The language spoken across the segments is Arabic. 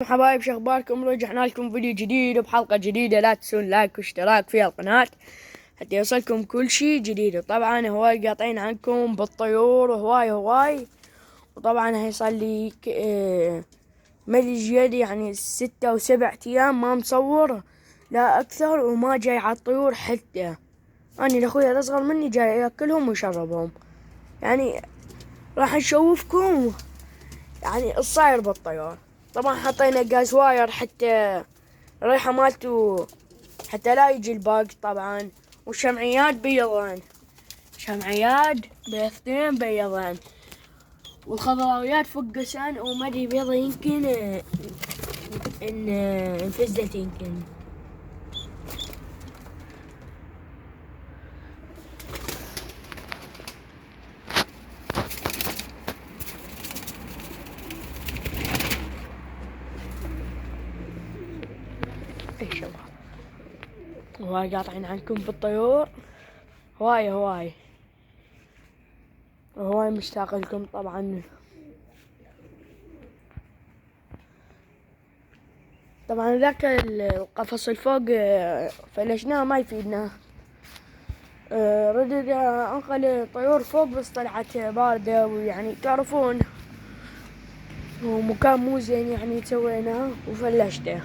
حبايب شخباركم، رجعنا لكم فيديو جديد وبحلقة جديدة. لا تنسون لايك واشتراك في القناة حتى يوصلكم كل شي جديد. وطبعا هواي قاطعين عنكم بالطيور هواي. وطبعا هيصل لي مدري يعني 6 أو 7 أيام ما مصور لا أكثر، وما جاي على الطيور حتى. أنا لأخويا الأصغر مني جاي يأكلهم ويشربهم. يعني راح نشوفكم يعني الصاير بالطيور. طبعا حطينا جاز واير حتى الريحة مالته حتى لا يجي الباق طبعا. والشمعيات بيضان، شمعيات بيضتين بيضان، والخضراويات فوق قسان ومدري بيضة يمكن ان انفزت يمكن. اي شباب، هواي قاطعين عنكم بالطيور، هواي مشتاق لكم طبعا. ذاك القفص الفوق فلشناه ما يفيدنا. ردد انقل الطيور فوق بس طلعت باردة، ويعني تعرفون ومكان مو زين يعني سويناه وفلشته.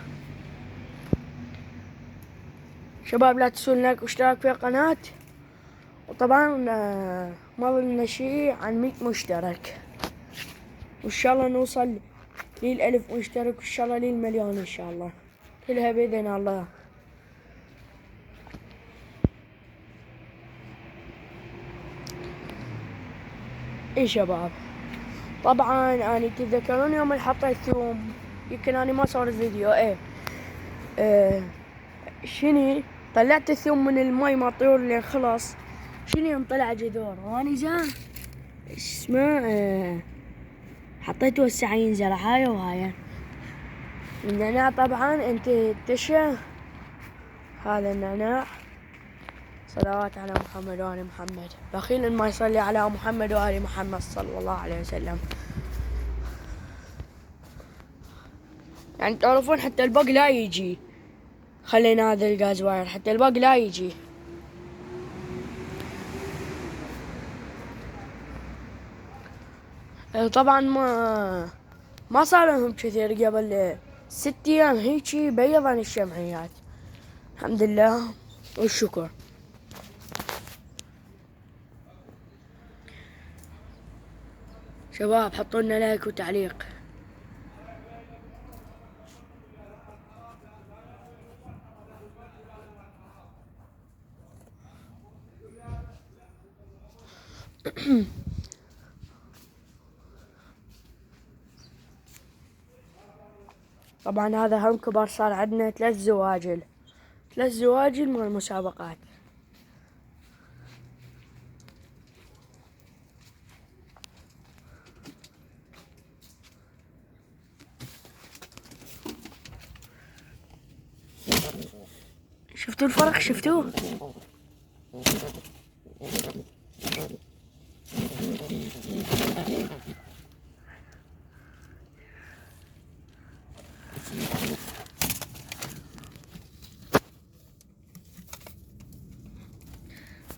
شباب لا تنسون لايك واشتراك في القناة. وطبعا ما ظلنا شي عن 100 مشترك، وان شاء الله نوصل لل1000 مشترك، وان شاء الله للمليون ان شاء الله، كلها باذن الله. اي شباب، طبعا اني تتذكرون يوم اللي حطيت ثوم، يمكن اني ما صورت فيديو. شني طلعت الثوم من الماي مع الطيور اللي خلص، شني يوم طلع جذور واني جا اسمه حطيته هسه ينزل هاي وهاي. النعناع طبعا انتشى، هذا النعناع. صلوات على محمد وآل محمد، بخيل ما يصلي على محمد وآل محمد صلى الله عليه وسلم. يعني تعرفون حتى البق لا يجي، خلينا هذا الغاز واير حتى البق لا يجي. طبعا ما صار لهم كثير، قبل 6 أيام هيجي بيضن الشمعيات، الحمد لله والشكر. شباب حطوا لنا لايك وتعليق. طبعا هذا هم كبار، صار عندنا 3 زواجل من المسابقات. شفتوا الفرق؟ شفتوه؟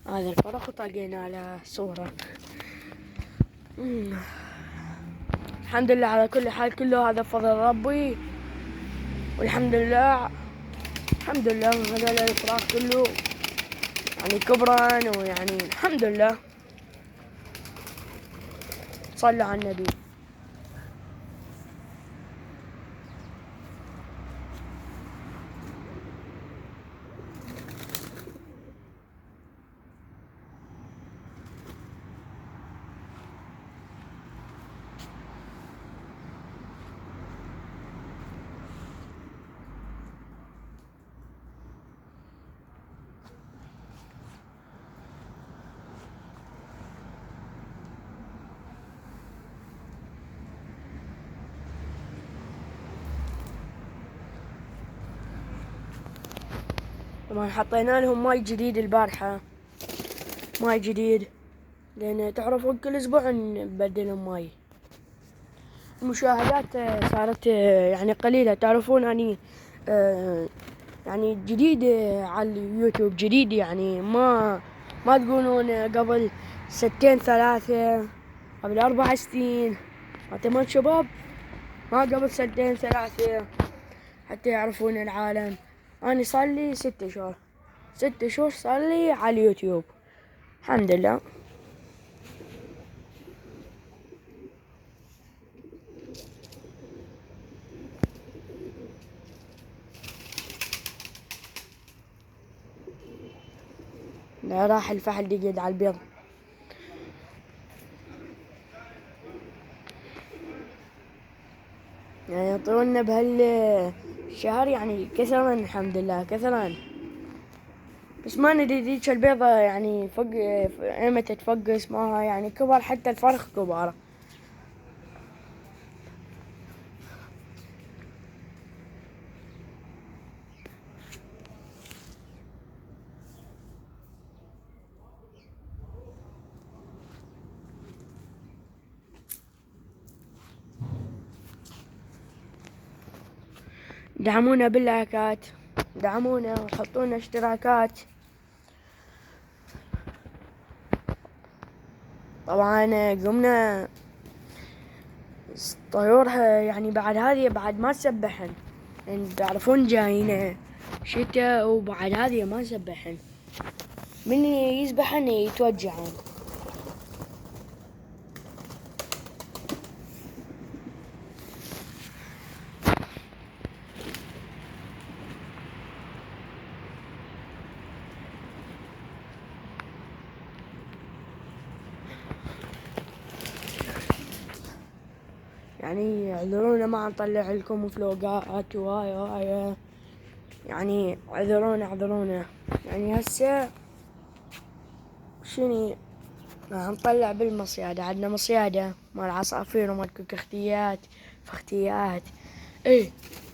هذا الفرق وطاقينا على صورة. الحمد لله على كل حال، كله هذا فضل ربي، والحمد لله هذا الفراق كله يعني كبران، ويعني الحمد لله. صلوا على النبي. طبعا حطينا لهم ماي جديد البارحة، ماي جديد، لأن تعرفون كل أسبوع نبدلهم ماي. المشاهدات صارت يعني قليلة. تعرفون أني يعني جديد على اليوتيوب، جديد يعني ما تقولون قبل 2 3 قبل 4 سنين. تمام شباب، ما قبل 2 3 حتى يعرفون العالم. أنا صار لي 6 شهور، 6 شهور صار لي على اليوتيوب الحمد لله. لا راح الفحل يقعد على البيض. يعني يعطونا بهالشهر يعني كثرا الحمد لله كثرا، بس ما ندري ذيك البيضة يعني ايمتى تفقس معها، يعني كبر حتى الفرخ كبار. دعمونا باللايكات، دعمونا وحطونا اشتراكات. طبعا قمنا الطيور يعني بعد هذه بعد ما تسبحن، يعني تعرفون جاينا شتاء وبعد هذه ما سبحن، من يسبحن يتوجعون. يعني اعذرونا ما نطلع لكم فلوقات وهاي يعني اعذرونا يعني هسه شني راح نطلع بالمصيادة. عندنا مصيادة مال عصافير ومال كختيات فختيات، ايه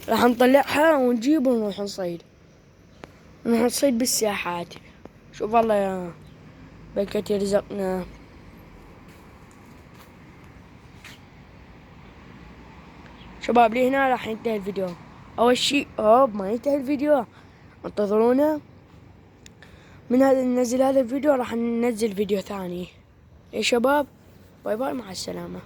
راح نطلعها ونجيب ونروح نصيد، بالساحات. شوف الله يا بلكة يرزقنا. شباب لي هنا راح ينتهي الفيديو. اول شي ما ينتهي الفيديو، انتظرونا. من هذا ننزل هذا الفيديو راح ننزل فيديو ثاني. يا شباب باي باي، مع السلامة.